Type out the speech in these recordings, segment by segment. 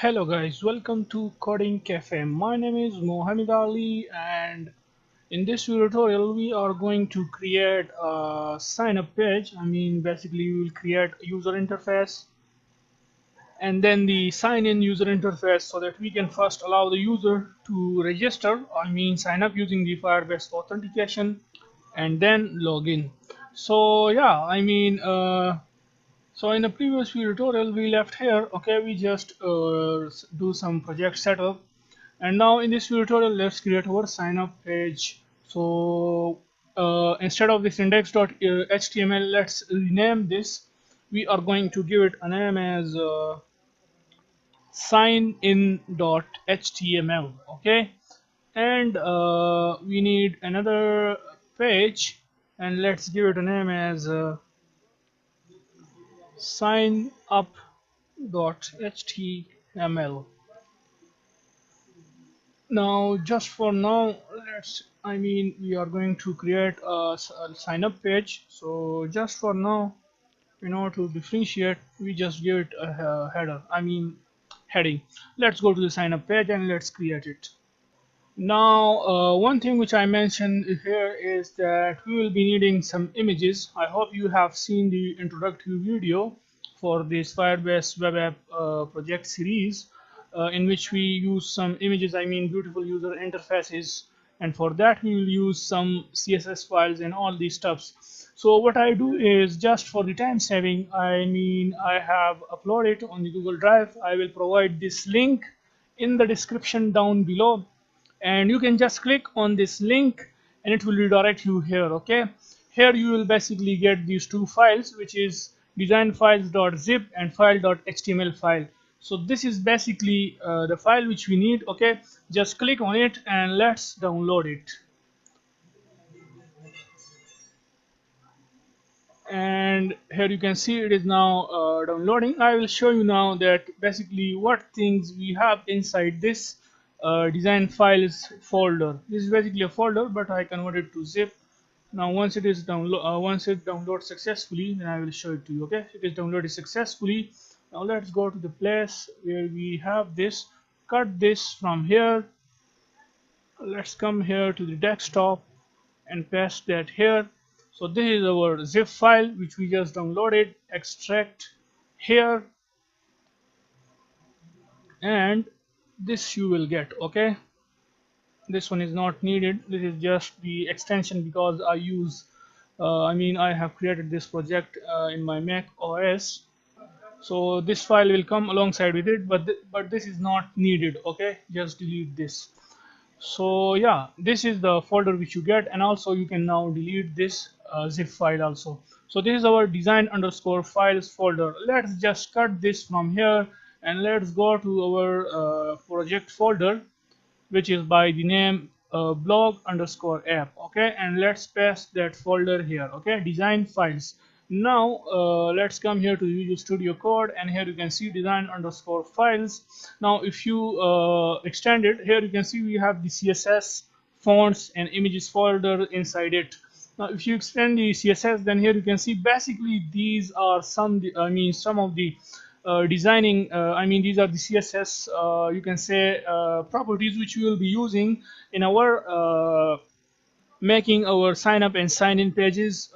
Hello guys, welcome to Coding Cafe. My name is Mohammed Ali, and in this tutorial we are going to create a sign up page. Basically we will create a user interface and then the sign in user interface so that we can first allow the user to register, sign up using the Firebase authentication and then log in. So yeah, so in the previous tutorial we left here. Okay, we just do some project setup, and now in this tutorial let's create our sign up page. So instead of this index.html, let's rename this. We are going to give it a name as signin.html. Okay, and we need another page, and let's give it a name as signup.html. Now just for now, we are going to create a sign up page. So just for now, in order to differentiate, we just give it a heading. Let's go to the sign up page and let's create it. Now one thing which I mentioned here is that we will be needing some images. I hope you have seen the introductory video for this Firebase web app project series, in which we use some images, beautiful user interfaces, and for that we will use some CSS files and all these stuffs. So what I do is, just for the time saving, I have uploaded it on the Google Drive. I will provide this link in the description down below, and you can just click on this link and it will redirect you here. Okay, here you will basically get these two files, which is designfiles.zip and file.html file. So this is basically the file which we need. Okay, just click on it and let's download it. And here you can see it is now downloading. I will show you now that basically what things we have inside this design files folder. This is basically a folder, but I converted to zip. Now once it is once it downloads successfully, then I will show it to you. Okay, it is downloaded successfully. Now let's go to the place where we have this. Cut this from here. Let's come here to the desktop and paste that here. So this is our zip file which we just downloaded. Extract here, and this you will get. Okay, this one is not needed. This is just the extension, because I use I have created this project in my Mac OS. So this file will come alongside with it, but this is not needed. Okay, just delete this. So yeah, this is the folder which you get, and also you can now delete this zip file also. So this is our design underscore files folder. Let's just cut this from here and let's go to our project folder, which is by the name blog underscore app. Okay, and let's paste that folder here. Okay, design files. Now let's come here to Visual Studio Code, and here you can see design underscore files. Now if you extend it, here you can see we have the CSS fonts and images folder inside it. Now if you extend the CSS, then here you can see basically these are some of the designing these are the CSS you can say properties which we will be using in our making our sign up and sign in pages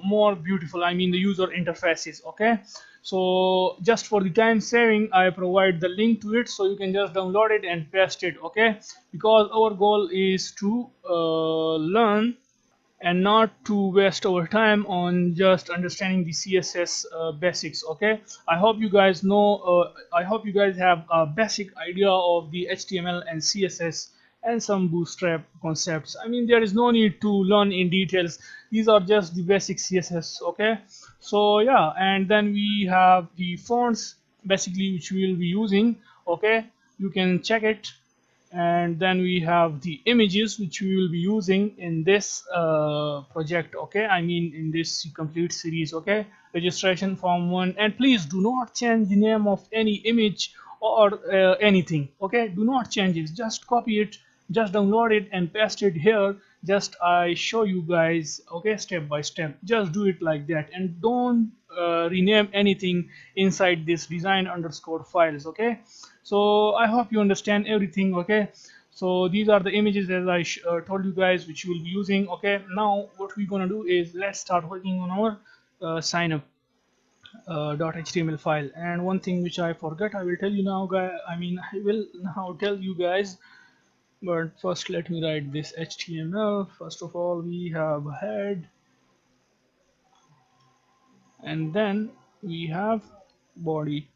more beautiful, the user interfaces. Okay, so just for the time saving, I provide the link to it, so you can just download it and paste it. Okay, because our goal is to learn and not to waste our time on just understanding the CSS basics. Okay, I hope you guys know I hope you guys have a basic idea of the HTML and CSS and some bootstrap concepts. There is no need to learn in details. These are just the basic CSS. Okay, so yeah, and then we have the fonts basically which we will be using. Okay, you can check it. And then we have the images which we will be using in this project. Okay, in this complete series. Okay, registration form 1, and please do not change the name of any image or anything. Okay, do not change it, just copy it, just download it and paste it here. Just I show you guys, okay, step by step. Just do it like that, and don't rename anything inside this design underscore files. Okay, so I hope you understand everything. Okay, so these are the images as I told you guys which you will be using. Okay, now what we're gonna do is let's start working on our sign up .html file. And one thing which I forgot, I will tell you now, guys. I will now tell you guys. But first, let me write this HTML. First of all, we have head, and then we have body.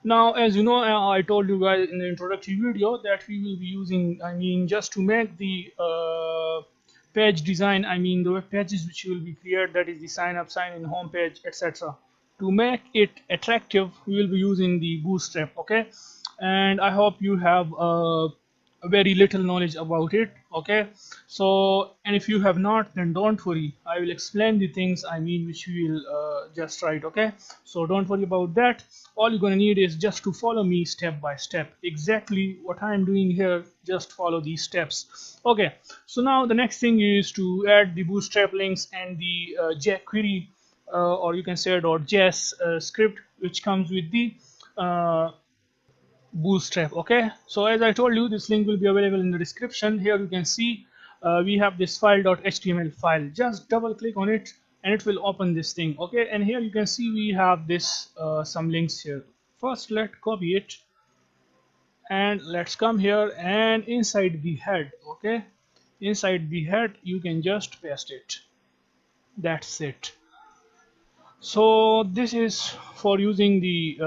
Now, as you know, I told you guys in the introductory video that we will be using, just to make the page design, the web pages which will be created, that is the sign up, sign in, home page, etc. To make it attractive, we will be using the Bootstrap. Okay, and I hope you have very little knowledge about it. Okay, so, and if you have not, then don't worry, I will explain the things which we will just write. Okay, so don't worry about that. All you're gonna need is just to follow me step by step, exactly what I'm doing here. Just follow these steps. Okay, so now the next thing is to add the Bootstrap links and the Jquery, or you can say .js script, which comes with the uh, Bootstrap. Okay, so as I told you, this link will be available in the description. Here you can see we have this file.html file. Just double click on it and it will open this thing. Okay, and here you can see we have this some links here. First, let's copy it and let's come here and inside the head. Okay, inside the head you can just paste it. That's it. So this is for using the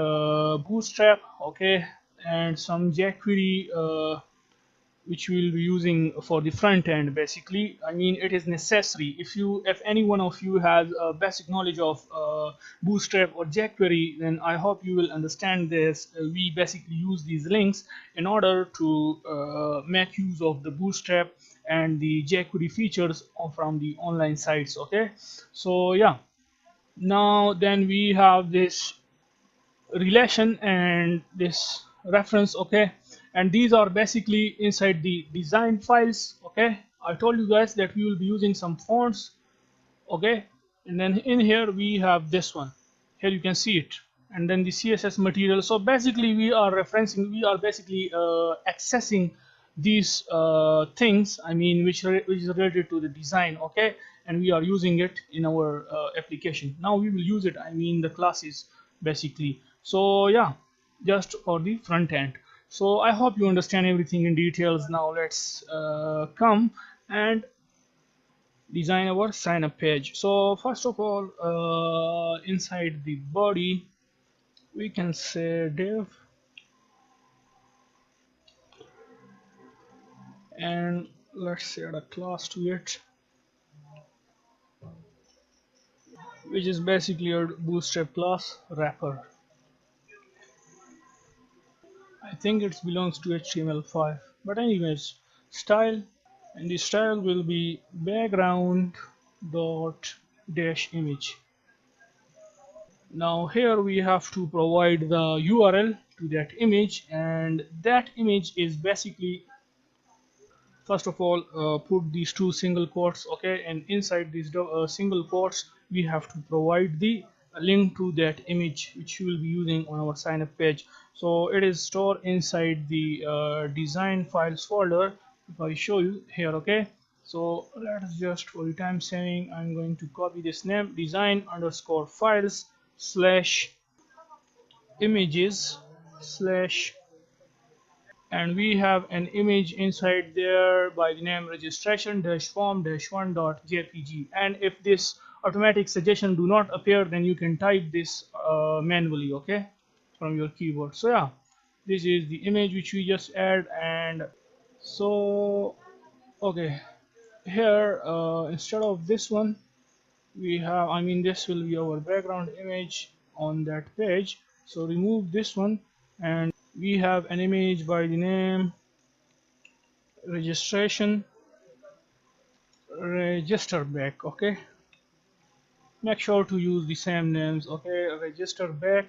Bootstrap. Okay, and some jQuery which we will be using for the front end. Basically, it is necessary. If any one of you has a basic knowledge of Bootstrap or jQuery, then I hope you will understand this. We basically use these links in order to make use of the Bootstrap and the jQuery features from the online sites. Okay, so yeah, now then we have this relation and this reference. Okay, and these are basically inside the design files. Okay, I told you guys that we will be using some fonts. Okay, and then in here we have this one. Here you can see it, and then the css material. So basically we are basically accessing these things, which is related to the design. Okay, and we are using it in our application. Now we will use it, the classes basically. So yeah, just for the front end. So I hope you understand everything in details. Now let's come and design our sign up page. So first of all, inside the body we can say div, and let's add a class to it, which is basically a Bootstrap class wrapper. I think it belongs to HTML5, but anyways, style, and the style will be background dot dash image. Now here we have to provide the URL to that image, and that image is basically, first of all, put these two single quotes. Okay, and inside these single quotes we have to provide the link to that image which you will be using on our sign up page. So it is stored inside the design files folder. If I show you here. Okay, so let's just, for the time saving, I'm going to copy this name, design underscore files slash images slash, and we have an image inside there by the name registration form -1.jpg. And if this automatic suggestion do not appear, then you can type this manually. Okay, from your keyboard. So yeah, this is the image which we just add. And so okay, here instead of this one we have, this will be our background image on that page. So remove this one, and we have an image by the name registration register back. Okay, make sure to use the same names. Okay, register back,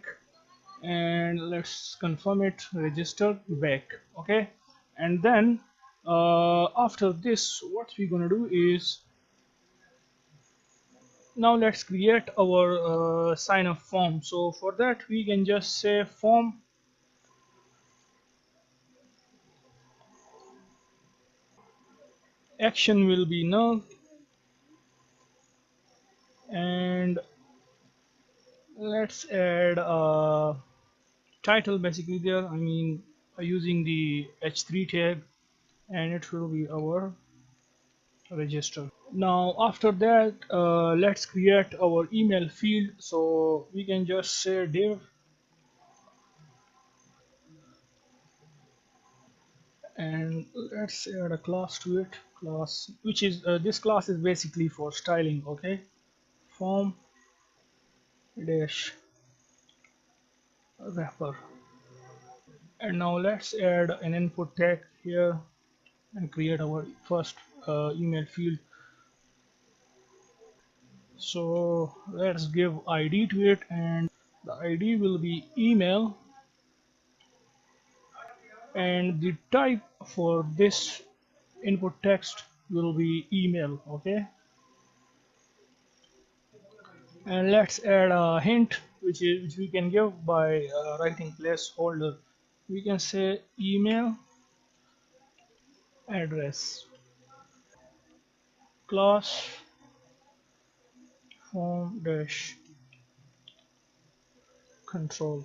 and let's confirm it, register back. Okay, and then after this what we're gonna do is Now let's create our sign up form. So for that we can just say form action will be null, and let's add a title basically there, I mean using the h3 tag, and it will be our register. Now after that let's create our email field. So we can just say div, and let's add a class to it, class which is this class is basically for styling. Okay, form dash wrapper. And now let's add an input tag here and create our first email field. So let's give id to it, and the id will be email, and the type for this input text will be email. Okay, and let's add a hint which we can give by writing placeholder. We can say email address, class form dash control.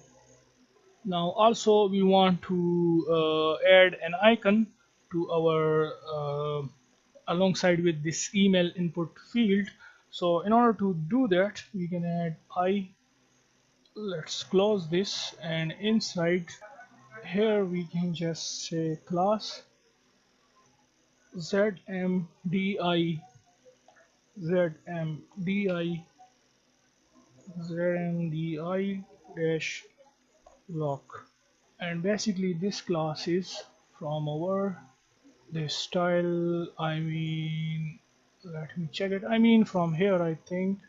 Now also we want to add an icon to our alongside with this email input field. So in order to do that we can add I. Let's close this, and inside here we can just say class zmdi zmdi zmdi dash lock. And basically this class is from our this style, I mean, let me check it, I mean from here I think,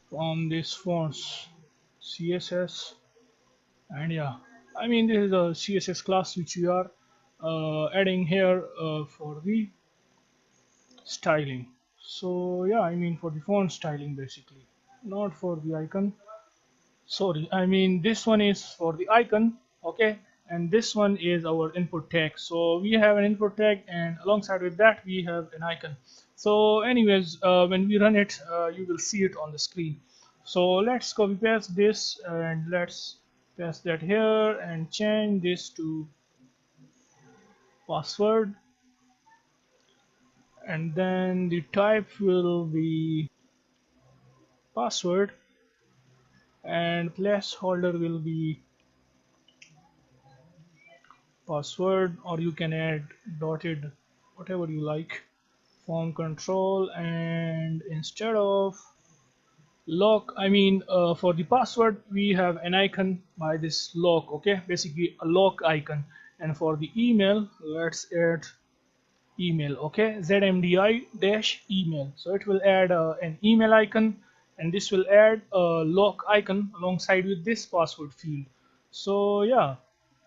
from this fonts css, and yeah, I mean this is a css class which we are adding here for the styling. So yeah, I mean for the font styling basically, not for the icon. Sorry, I mean this one is for the icon. Okay, and this one is our input tag. So we have an input tag, and alongside with that we have an icon. So anyways, when we run it you will see it on the screen. So let's copy paste this, and let's paste that here and change this to password, and then the type will be password, and placeholder will be password, or you can add dotted, whatever you like, form control. And instead of lock, I mean for the password we have an icon by this lock. Okay, basically a lock icon. And for the email, let's add email. Okay, zmdi dash email, so it will add an email icon, and this will add a lock icon alongside with this password field. So yeah,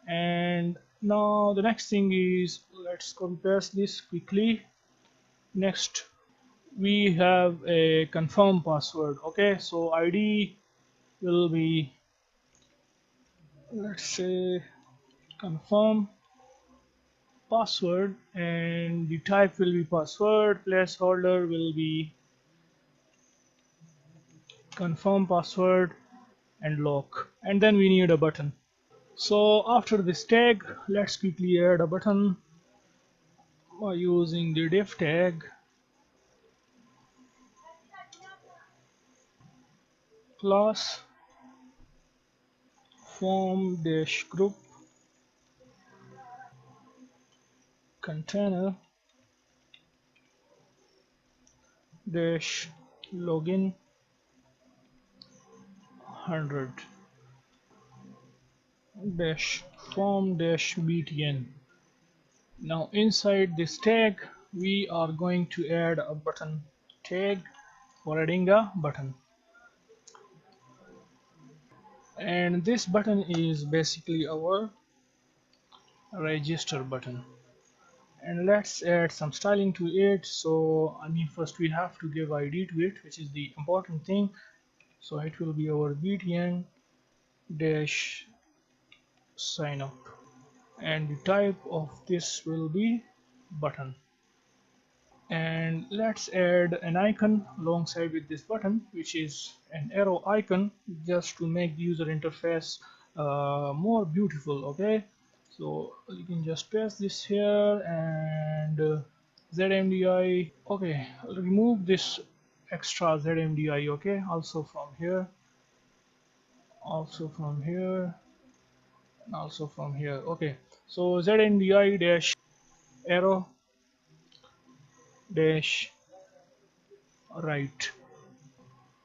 and now the next thing is, let's compress this quickly. Next we have a confirm password. Okay, so id will be, let's say, confirm password, and the type will be password, placeholder will be confirm password, and lock. And then we need a button. So after this tag, let's quickly add a button by using the div tag, class form dash group container dash login 100 dash form dash btn. Now inside this tag we are going to add a button tag for adding a button, and this button is basically our register button. and let's add some styling to it. So I mean, first we have to give ID to it, which is the important thing. So it will be our btn dash sign up, and the type of this will be button. And let's add an icon alongside with this button, which is an arrow icon, just to make the user interface more beautiful. Okay, so you can just paste this here, and ZMDI. Okay, I'll remove this extra ZMDI. Okay, also from here, also from here, and also from here. Okay, so ZMDI dash arrow dash right,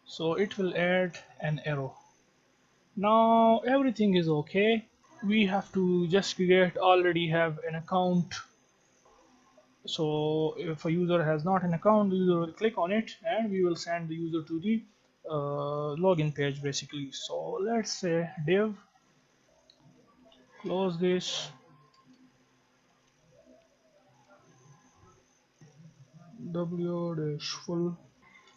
so it will add an arrow. Now everything is okay. We have to just create already have an account. So if a user has not an account, the user will click on it and we will send the user to the login page basically. So let's say div, close this, w-full,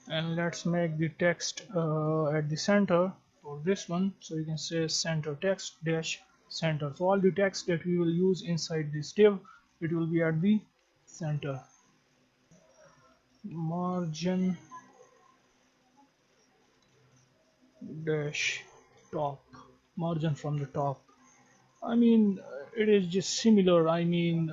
and let's make the text at the center for this one. So you can say center text dash center. So all the text that we will use inside this div, it will be at the center. Margin dash top, margin from the top. I mean, it is just similar. I mean,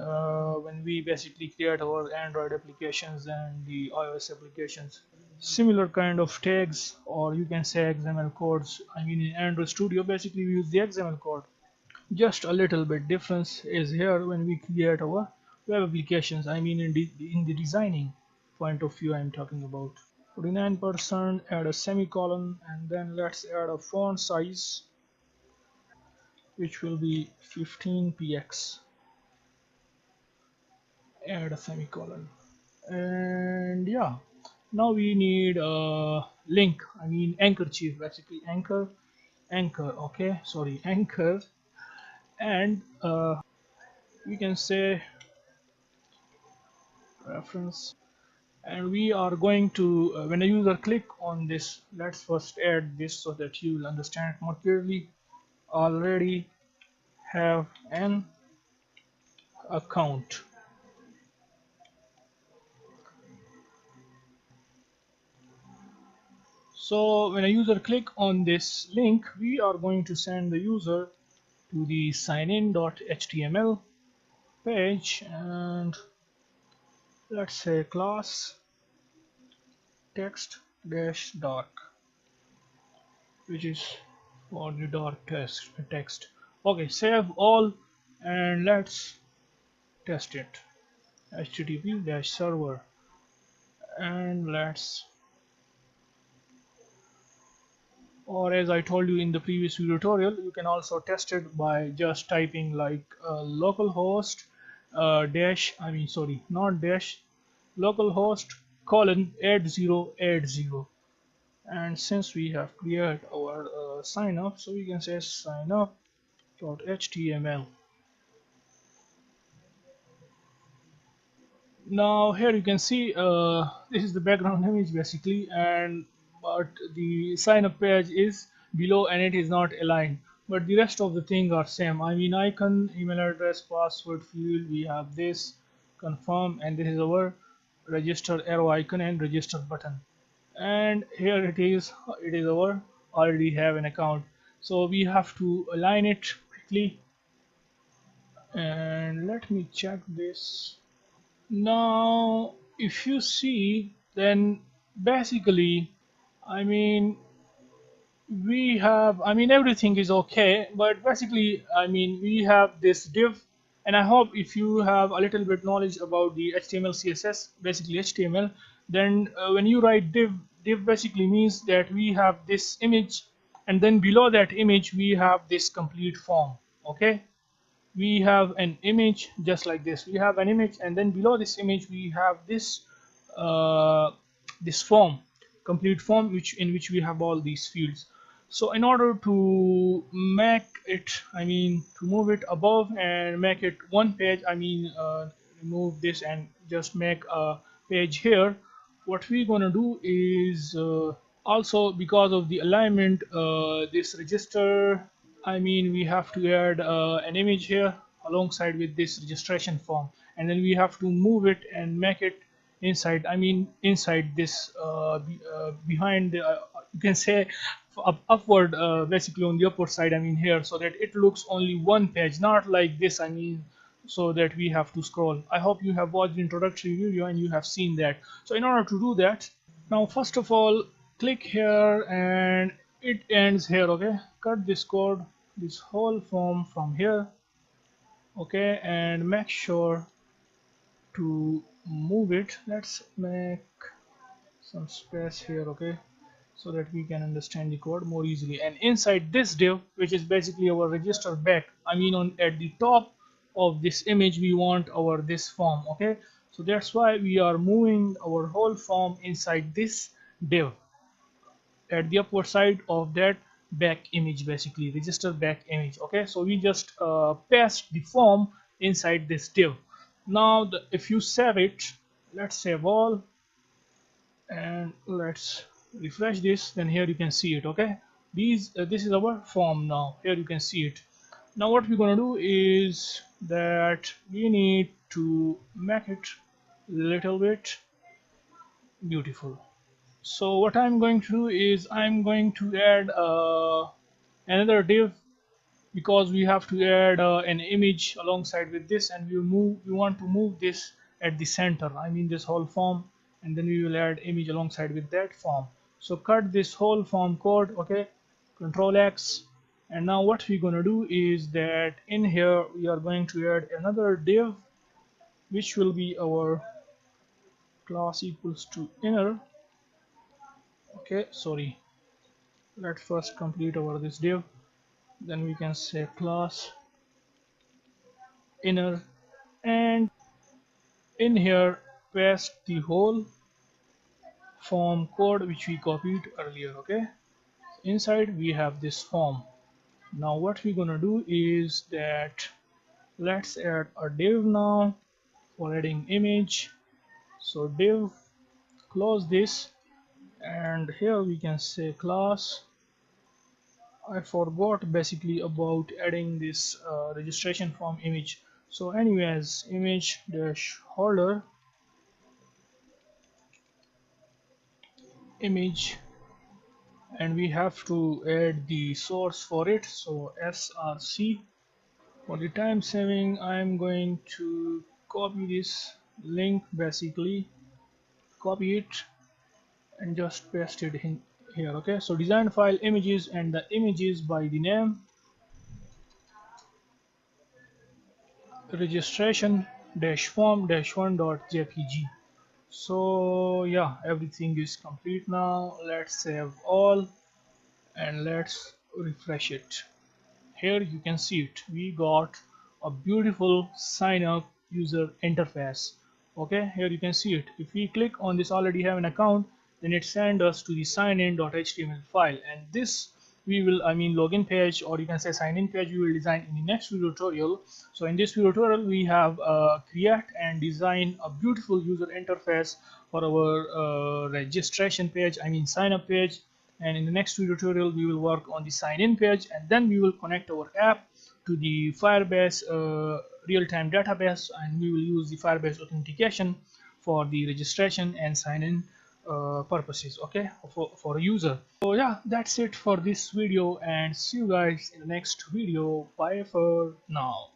when we basically create our Android applications and the iOS applications, similar kind of tags, or you can say XML codes. I mean, in Android Studio, basically we use the XML code. Just a little bit difference is here when we create our web applications. I mean, in the designing point of view, I'm talking about. 49%, add a semicolon, and then let's add a font size, which will be 15px. Add a semicolon, and yeah, now we need a link. I mean, anchor chief, basically anchor. Okay, sorry, anchor, and we can say reference. And we are going to when a user click on this, let's first add this so that you will understand more clearly. Already have an account. So when a user click on this link, we are going to send the user to the signin.html page, and let's say class text dash dark, which is for the dark text. Okay, save all, and let's test it. HTTP dash server, and let's, or as I told you in the previous tutorial, you can also test it by just typing like localhost dash, I mean sorry, not dash, localhost colon 8080. And since we have created our sign up, so we can say signup.html. Now here you can see this is the background image basically, and but the sign up page is below and it is not aligned, but the rest of the things are same. I mean, icon, email address, password field, we have this confirm, and this is our register arrow icon and register button. And here it is our already have an account, so we have to align it quickly. And let me check this. Now if you see, then basically, I mean, we have, I mean, everything is okay, but basically, I mean, we have this div. And I hope if you have a little bit knowledge about the HTML CSS, basically HTML, then when you write div basically means that we have this image, and then below that image we have this complete form. Okay, we have an image just like this. We have an image, and then below this image we have this this form, complete form, which we have all these fields. So in order to make it, I mean, to move it above and make it one page, I mean, remove this and just make a page here. What we're gonna do is also, because of the alignment, this register, I mean, we have to add an image here alongside with this registration form, and then we have to move it and make it inside, I mean inside this behind the, you can say upward, basically on the upward side, I mean here, so that it looks only one page, not like this, I mean, so that we have to scroll. I hope you have watched the introductory video and you have seen that. So in order to do that, now first of all, click here and it ends here. Okay, cut this code, this whole form from here. Okay, and make sure to move it. Let's make some space here. Okay, so that we can understand the code more easily. And inside this div, which is basically our register back, I mean on at the top of this image, we want our this form. Okay, so that's why we are moving our whole form inside this div at the upper side of that back image, basically register back image. Okay, so we just paste the form inside this div. Now if you save it, let's save all and let's refresh this, then here you can see it. Okay, this is our form. Now here you can see it. Now what we're gonna do is that we need to make it a little bit beautiful. So what I'm going to do is I'm going to add another div, because we have to add an image alongside with this, and we want to move this at the center, I mean this whole form, and then we will add image alongside with that form. So cut this whole form code. Okay, Control X, and now what we're going to do is that in here we are going to add another div, which will be our class equals to inner. Okay, sorry, let's first complete our this div, then we can say class inner, and in here paste the whole form code which we copied earlier. Okay, inside we have this form. Now what we're gonna do is that let's add a div now for adding image. So div, close this, and here we can say class. I forgot basically about adding this registration form image. So anyways, image dash holder image, and we have to add the source for it, so src. For the time saving, I'm going to copy this link, basically copy it and just paste it in here. Okay, so design file images, and the images by the name registration dash form dash one.jpg. So yeah, everything is complete now. Let's save all and let's refresh it. Here you can see it, we got a beautiful sign up user interface. Okay, here you can see it. If we click on this already have an account, then it sends us to the signin.html file, and this we will, I mean login page, or you can say sign in page, we will design in the next video tutorial. So in this video tutorial we have create and design a beautiful user interface for our registration page, I mean sign up page. And in the next video tutorial we will work on the sign in page, and then we will connect our app to the Firebase real-time database, and we will use the Firebase authentication for the registration and sign in purposes. Okay, for a user. So yeah, that's it for this video, and see you guys in the next video. Bye for now.